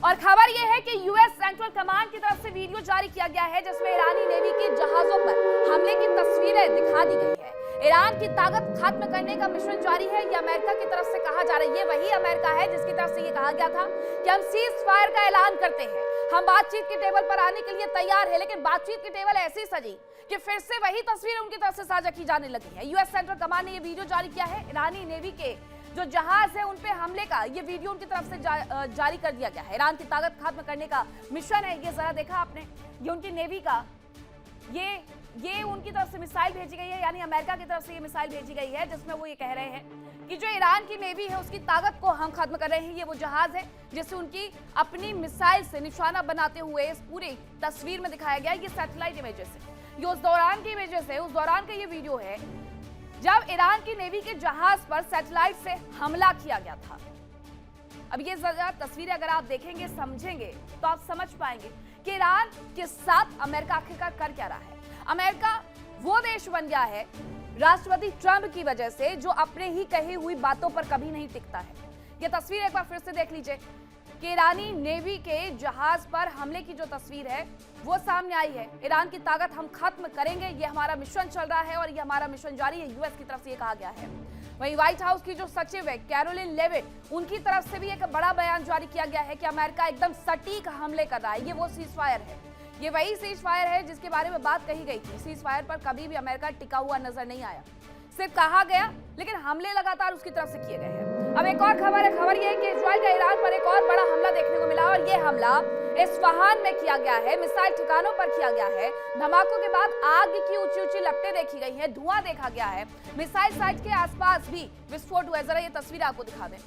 और खबर यह है कि यूएस सेंट्रल कमांड की तरफ से वीडियो जारी किया गया है जिसमें ईरानी नेवी के जहाजों पर हमले की तस्वीरें दिखा दी गई है। ईरान की ताकत खत्म करने का मिशन जारी है, यह अमेरिका की तरफ से कहा जा रहा है। ये वही अमेरिका है जिसकी तरफ से ये कहा गया था कि हम सीज फायर का ऐलान करते हैं, हम बातचीत के टेबल पर आने के लिए तैयार है। लेकिन बातचीत की टेबल ऐसी सजी कि फिर से वही तस्वीरें उनकी तरफ से साझा की जाने लगी है। यूएस सेंट्रल कमांड ने यह वीडियो जारी किया है। ईरानी नेवी के जो जहाज है उन पे हमले का ये वीडियो उनकी तरफ से जारी कर दिया गया है। ईरान की ताकत खत्म करने का मिशन है। ये जरा देखा आपने, ये उनकी नेवी का ये उनकी तरफ से मिसाइल भेजी गई है, यानी अमेरिका की तरफ से ये मिसाइल भेजी गई है जिसमें वो ये कह रहे हैं कि जो ईरान की नेवी है उसकी ताकत को हम खत्म कर रहे हैं। ये वो जहाज है जिसे उनकी अपनी मिसाइल से निशाना बनाते हुए इस पूरी तस्वीर में दिखाया गया है। ये सैटेलाइट इमेजेस है, ये उस दौरान की इमेजेस है, उस दौरान का ये वीडियो है जब ईरान की नेवी के जहाज पर सैटेलाइट से हमला किया गया था। अब ये तस्वीरें अगर आप देखेंगे, समझेंगे तो आप समझ पाएंगे कि ईरान के साथ अमेरिका आखिरकार कर क्या रहा है। अमेरिका वो देश बन गया है राष्ट्रपति ट्रंप की वजह से जो अपने ही कही हुई बातों पर कभी नहीं टिकता है। ये तस्वीर एक बार फिर से देख लीजिए कि ईरानी नेवी के जहाज पर हमले की जो तस्वीर है वो सामने आई है। ईरान की ताकत हम खत्म करेंगे, ये हमारा मिशन चल रहा है और ये हमारा मिशन जारी है, यूएस की तरफ से ये कहा गया है। वहीं व्हाइट हाउस की जो सचिव है कैरोलिन लेविट, उनकी तरफ से भी एक बड़ा बयान जारी किया गया है कि अमेरिका एकदम सटीक हमले कर रहा है। ये वो सीज फायर है, ये वही सीज फायर है जिसके बारे में बात कही गई थी। सीज फायर पर कभी भी अमेरिका टिका हुआ नजर नहीं आया, सिर्फ कहा गया, लेकिन हमले लगातार उसकी तरफ से किए गए हैं। अब एक और खबर है, खबर यह है कि इजराइल का ईरान पर एक और बड़ा हमला देखने को मिला और यह हमला इस्फहान में किया गया है। मिसाइल ठिकानों पर किया गया है। धमाकों के बाद आग की ऊंची ऊंची लपटें देखी गई हैं, धुआं देखा गया है। मिसाइल साइट के आसपास भी विस्फोट हुआ है। जरा ये तस्वीर आपको दिखा दें,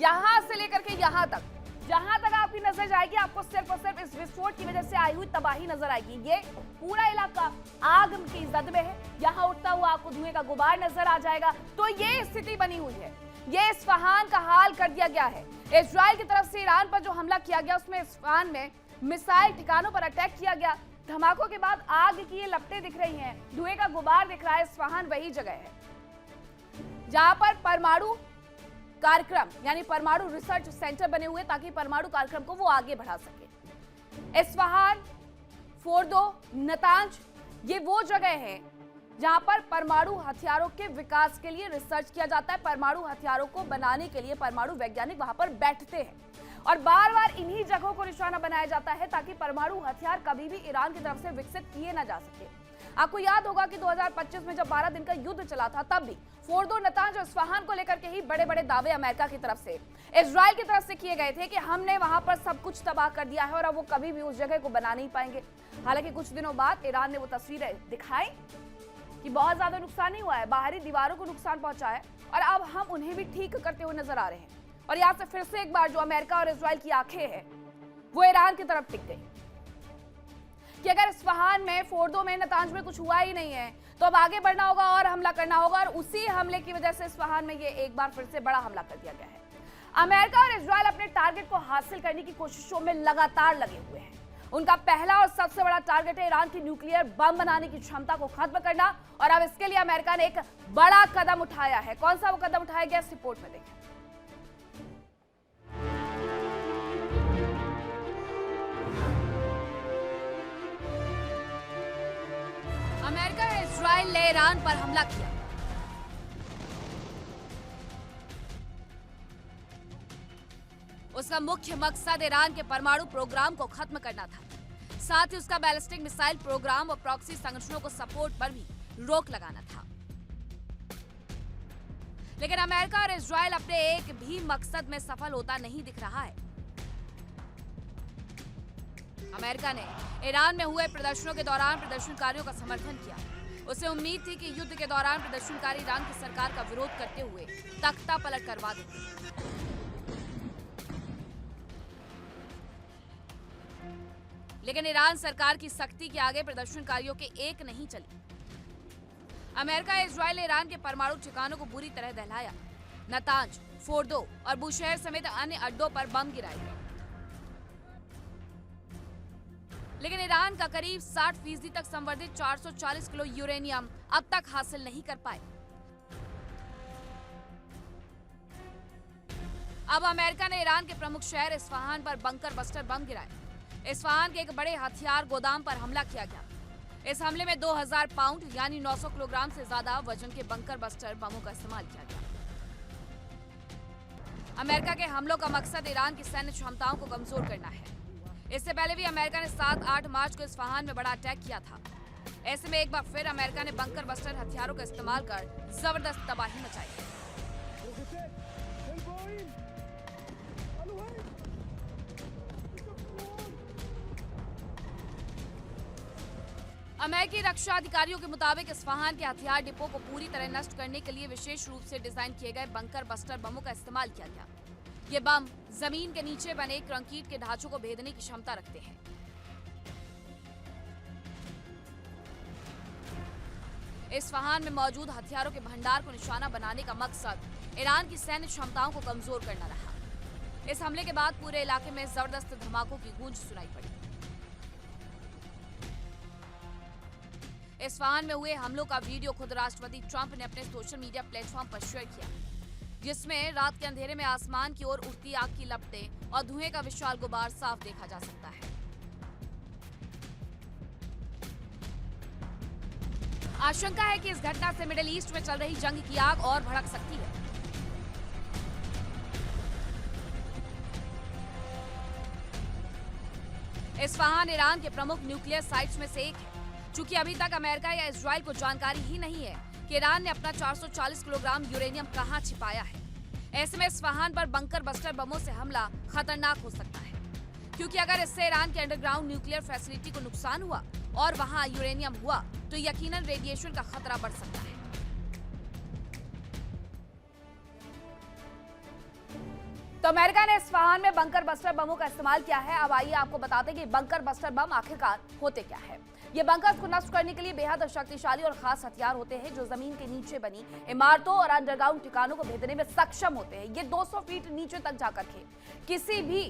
यहां से लेकर के यहां तक, जहां तक आपकी नजर जाएगी आपको सिर्फ और सिर्फ इस विस्फोट की वजह से आई हुई तबाही नजर आएगी। ये पूरा इलाका आग की जद में है, यहाँ उठता हुआ आपको धुएं का गुबार नजर आ जाएगा। तो ये स्थिति बनी हुई है, ये इस्फहान का हाल कर दिया गया है। इजराइल की तरफ से ईरान पर जो हमला किया गया उसमें इस्फहान में मिसाइल ठिकानों पर अटैक किया गया। धमाकों के बाद आग की ये लपटें दिख रही हैं, धुएं का गुबार दिख रहा है। इस्फहान वही जगह है जहां पर परमाणु कार्यक्रम यानी परमाणु रिसर्च सेंटर बने हुए ताकि परमाणु कार्यक्रम को वो आगे बढ़ा सके। इस्फहान, फोर्दो, नतांज ये वो जगह है जहां पर परमाणु हथियारों के विकास के लिए रिसर्च किया जाता है। परमाणु हथियारों को बनाने के लिए परमाणु वैज्ञानिक वहां पर बैठते हैं और बार बार इन्हीं जगहों को निशाना बनाया जाता है ताकि परमाणु हथियार कभी भी ईरान की तरफ से विकसित किए ना जा सके। आपको याद होगा कि 2025 में जब 12 दिन का युद्ध चला था तब भी फोर्दो, नतांज और इस्फहान को लेकर के ही बड़े बड़े दावे अमेरिका की तरफ से, इजराइल की तरफ से किए गए थे कि हमने वहां पर सब कुछ तबाह कर दिया है और अब वो कभी भी उस जगह को बना नहीं पाएंगे। हालांकि कुछ दिनों बाद ईरान ने वो तस्वीरें दिखाई कि बहुत ज्यादा नुकसान नहीं हुआ है, बाहरी दीवारों को नुकसान पहुंचा है और अब हम उन्हें भी ठीक करते हुए नजर आ रहे हैं। और यहां से फिर से एक बार जो अमेरिका और इजराइल की आंखें हैं वो ईरान की तरफ टिक गई कि अगर इस्फहान में, फोर्दो में, नतांज में कुछ हुआ ही नहीं है तो अब आगे बढ़ना होगा और हमला करना होगा। और उसी हमले की वजह से इस्फहान में ये एक बार फिर से बड़ा हमला कर दिया गया है। अमेरिका और इजराइल अपने टारगेट को हासिल करने की कोशिशों में लगातार लगे हुए हैं। उनका पहला और सबसे बड़ा टारगेट है ईरान की न्यूक्लियर बम बनाने की क्षमता को खत्म करना और अब इसके लिए अमेरिका ने एक बड़ा कदम उठाया है। कौन सा वो कदम उठाया गया, इस रिपोर्ट में देखें। अमेरिका और इजराइल ने ईरान पर हमला किया। उसका मुख्य मकसद ईरान के परमाणु प्रोग्राम को खत्म करना था, साथ ही उसका बैलिस्टिक मिसाइल प्रोग्राम और प्रॉक्सी संगठनों को सपोर्ट पर भी रोक लगाना था। लेकिन अमेरिका और इजराइल अपने एक भी मकसद में सफल होता नहीं दिख रहा है। अमेरिका ने ईरान में हुए प्रदर्शनों के दौरान प्रदर्शनकारियों का समर्थन किया। उसे उम्मीद थी कि युद्ध के दौरान प्रदर्शनकारी ईरान की सरकार का विरोध करते हुए तख्ता पलट करवा देंगे। लेकिन ईरान सरकार की सख्ती के आगे प्रदर्शनकारियों के एक नहीं चली। अमेरिका, इजराइल ने ईरान के परमाणु ठिकानों को बुरी तरह दहलाया। नतांज, फोर्दो और बुशहर समेत अन्य अड्डों पर बम गिराए गए। लेकिन ईरान का करीब 60% तक संवर्धित 440 किलो यूरेनियम अब तक हासिल नहीं कर पाए। अब अमेरिका ने ईरान के प्रमुख शहर इस्फहान पर बंकर बस्टर बम गिराए। इस्फहान के एक बड़े हथियार गोदाम पर हमला किया गया। इस हमले में 2000 पाउंड यानी 900 किलोग्राम से ज्यादा वजन के बंकर बस्टर बमों का इस्तेमाल किया गया। अमेरिका के हमलों का मकसद ईरान की सैन्य क्षमताओं को कमजोर करना है। इससे पहले भी अमेरिका ने 7-8 मार्च को इस्फहान में बड़ा अटैक किया था। ऐसे में एक बार फिर अमेरिका ने बंकर बस्टर हथियारों का इस्तेमाल कर जबरदस्त तबाही मचाई है। अमेरिकी रक्षा अधिकारियों के मुताबिक इस्फहान के हथियार डिपो को पूरी तरह नष्ट करने के लिए विशेष रूप से डिजाइन किए गए बंकर बस्टर बमों का इस्तेमाल किया गया। ये बम जमीन के नीचे बने कंक्रीट के ढांचों को भेदने की क्षमता रखते हैं। इस्फहान में मौजूद हथियारों के भंडार को निशाना बनाने का मकसद ईरान की सैन्य क्षमताओं को कमजोर करना रहा। इस हमले के बाद पूरे इलाके में जबरदस्त धमाकों की गूंज सुनाई पड़ी। इस्फहान में हुए हमलों का वीडियो खुद राष्ट्रपति ट्रंप ने अपने सोशल मीडिया प्लेटफॉर्म पर शेयर किया, जिसमें रात के अंधेरे में आसमान की ओर उठती आग की लपटें और धुएं का विशाल गुबार साफ देखा जा सकता है। आशंका है कि इस घटना से मिडिल ईस्ट में चल रही जंग की आग और भड़क सकती है। इस्फहान ईरान के प्रमुख न्यूक्लियर साइट्स में से एक है। चूंकि अभी तक अमेरिका या इजराइल को जानकारी ही नहीं है कि ईरान ने अपना 440 किलोग्राम यूरेनियम कहां छिपाया है। ऐसे में इस्फहान पर बंकर बस्टर बमों से हमला खतरनाक हो सकता है, क्योंकि अगर इससे ईरान के अंडरग्राउंड न्यूक्लियर फैसिलिटी को नुकसान हुआ और वहां यूरेनियम हुआ तो यकीनन रेडिएशन का खतरा बढ़ सकता है। तो अमेरिका ने इस्फहान में बंकर बस्टर बमों का इस्तेमाल किया है। अब आइए आपको बताते हैं कि बंकर बस्टर बम आखिरकार होते क्या है। ये बंकर्स को नष्ट करने के लिए बेहद शक्तिशाली और खास हथियार होते हैं जो जमीन के नीचे बनी इमारतों और अंडरग्राउंड ठिकानों को भेदने में सक्षम होते हैं। ये 200 फीट नीचे तक जाकर के किसी भी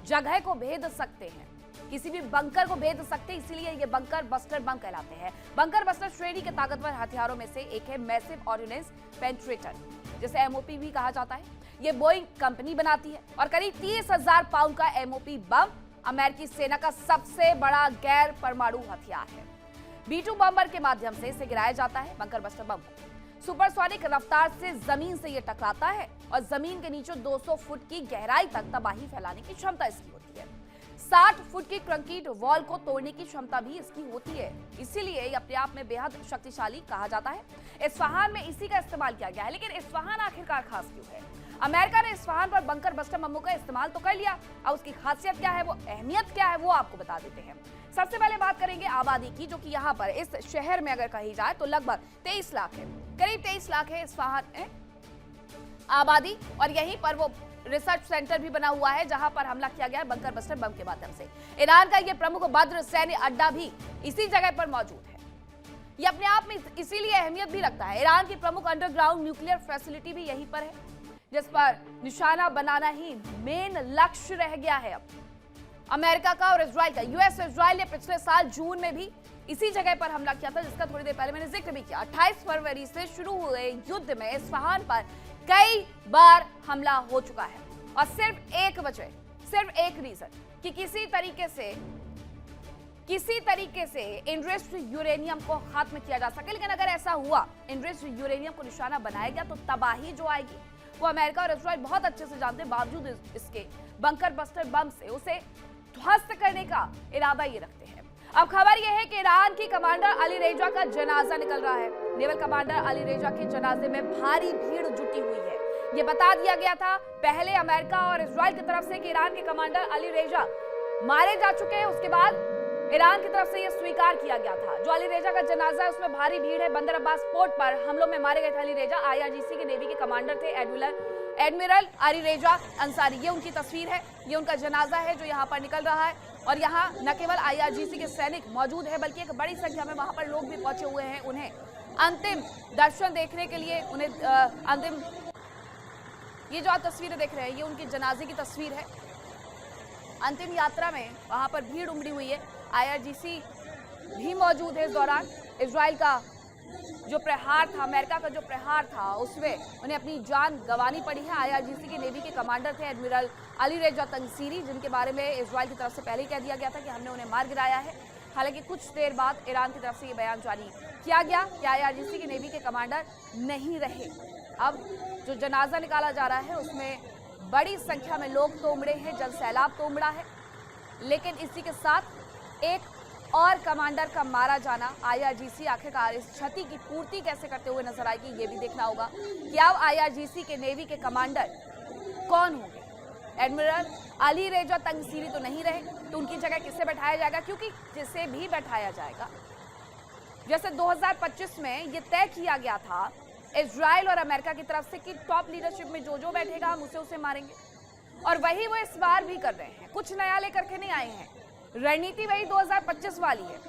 जगह को भेद सकते हैं, किसी भी बंकर को भेद सकते हैं, इसीलिए ये बंकर बस्टर बम कहलाते हैं। बंकर बस्टर श्रेणी के ताकतवर हथियारों में से एक है मैसिव ऑर्डिनेंस पेनिट्रेटर, जिसे एमओपी भी कहा जाता है। ये बोइंग कंपनी बनाती है और करीब 30,000 पाउंड का एमओपी बम अमेरिकी सेना का सबसे बड़ा गैर परमाणु हथियार है। B-2 बम्बर के माध्यम से इसे गिराया जाता है। बंकर बस्टर बम सुपरसोनिक रफ्तार से जमीन से ये टकराता है और जमीन के नीचे 200 फुट की गहराई तक तबाही फैलाने की क्षमता इसकी होती है। 60 फुट की कंक्रीट वॉल को तोड़ने की क्षमता भी इसकी होती है, इसीलिए ये अपने आप में बेहद शक्तिशाली कहा जाता है। इस्फहान में इसी का इस्तेमाल किया गया है, लेकिन इस्फहान आखिरकार खास क्यों है? अमेरिका ने इस्फहान पर बंकर बस्टर बमों का इस्तेमाल तो कर लिया, अब उसकी खासियत क्या है, वो अहमियत क्या है, वो आपको बता देते हैं। सबसे पहले बात करेंगे आबादी की, जो कि यहाँ पर इस शहर में अगर कही जाए तो लगभग 23 लाख है, करीब 23 लाख है इस्फहान में आबादी। और यहीं पर वो रिसर्च सेंटर भी बना हुआ है जहां पर हमला किया गया है बंकर बस्टर बम के माध्यम से। ईरान का ये प्रमुख बद्र सैन्य अड्डा भी इसी जगह पर मौजूद है। ये अपने आप में इसीलिए अहमियत भी रखता है। ईरान की प्रमुख अंडरग्राउंड न्यूक्लियर फैसिलिटी भी यहीं पर है, जिस पर निशाना बनाना ही मेन लक्ष्य रह गया है अब अमेरिका का और इजराइल का। यूएस और इजराइल ने पिछले साल जून में भी इसी जगह पर हमला किया था, जिसका थोड़ी देर पहले मैंने जिक्र भी किया। 28 फरवरी से शुरू हुए युद्ध में इस्फहान पर कई बार हमला हो चुका है और सिर्फ एक वजह, सिर्फ एक रीजन कि किसी तरीके से इनरिच्ड यूरेनियम को खत्म किया जा सके। लेकिन अगर ऐसा हुआ, इनरिच्ड यूरेनियम को निशाना बनाया गया, तो तबाही जो आएगी वो अमेरिका और इजराइल बहुत अच्छे से जानते हैं। बावजूद इसके बंकर बस्टर बम से उसे ध्वस्त करने का इरादा ये रखते हैं। अब खबर यह है कि ईरान की कमांडर अली रेजा का जनाजा निकल रहा है। नेवल कमांडर अली रेजा के जनाजे में भारी भीड़ जुटी हुई है। ये बता दिया गया था पहले अमेरिका और इजराइल की तरफ से कि ईरान के कमांडर अली रेजा मारे जा चुके हैं। उसके बाद ईरान की तरफ से यह स्वीकार किया गया था। जो अली रेजा का जनाजा है उसमें भारी भीड़ है। बंदर अब्बास पोर्ट पर हमलों में मारे गए थे अली रेजा। IRGC के नेवी के कमांडर थे एडमिरल अली रेजा अंसारी। ये उनकी तस्वीर है, ये उनका जनाजा है जो यहाँ पर निकल रहा है। और यहाँ न केवल IRGC के सैनिक मौजूद है, बल्कि एक बड़ी संख्या में वहां पर लोग भी पहुंचे हुए हैं उन्हें अंतिम दर्शन देखने के लिए। उन्हें अंतिम, ये जो आप तस्वीरें देख रहे हैं ये उनकी जनाजे की तस्वीर है। अंतिम यात्रा में वहां पर भीड़ उमड़ी हुई है। IRGC भी मौजूद है इस दौरान। इजराइल का जो प्रहार था, अमेरिका का जो प्रहार था, उसमें उन्हें अपनी जान गंवानी पड़ी है। IRGC के नेवी के कमांडर थे एडमिरल अली रेजा तंगसीरी, जिनके बारे में इजराइल की तरफ से पहले ही कह दिया गया था कि हमने उन्हें मार गिराया है। हालांकि कुछ देर बाद ईरान की तरफ से ये बयान जारी किया गया कि IRGC के नेवी के कमांडर नहीं रहे। अब जो जनाजा निकाला जा रहा है उसमें बड़ी संख्या में लोग तो उमड़े हैं, जन सैलाब तो उमड़ा है, लेकिन इसी के साथ एक और कमांडर का मारा जाना, IRGC आखिरकार इस क्षति की पूर्ति कैसे करते हुए नजर आएगी, ये भी देखना होगा कि अब IRGC के नेवी के कमांडर कौन होंगे। एडमिरल अली रेजा तंगसीरी तो नहीं रहे, तो उनकी जगह किसे बैठाया जाएगा, क्योंकि जिसे भी बैठाया जाएगा, जैसे 2025 में ये तय किया गया था इजराइल और अमेरिका की तरफ से कि टॉप लीडरशिप में जो जो बैठेगा हम उसे मारेंगे, और वही वो इस बार भी कर रहे हैं। कुछ नया लेकर के नहीं आए हैं, रणनीति वही 2025 वाली है,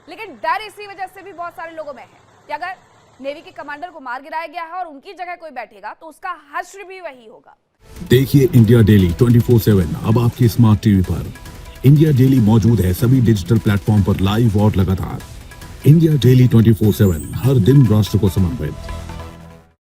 लेकिन डर इसी वजह से भी बहुत सारे लोगों में है कि अगर नेवी के कमांडर को मार गिराया गया है और उनकी जगह कोई बैठेगा तो उसका हश्र भी वही होगा। देखिए इंडिया डेली 24/7 अब आपकी स्मार्ट टीवी पर। इंडिया डेली मौजूद है सभी डिजिटल प्लेटफॉर्म पर लाइव और लगातार। इंडिया डेली 24/7 हर दिन राष्ट्र को समर्पित।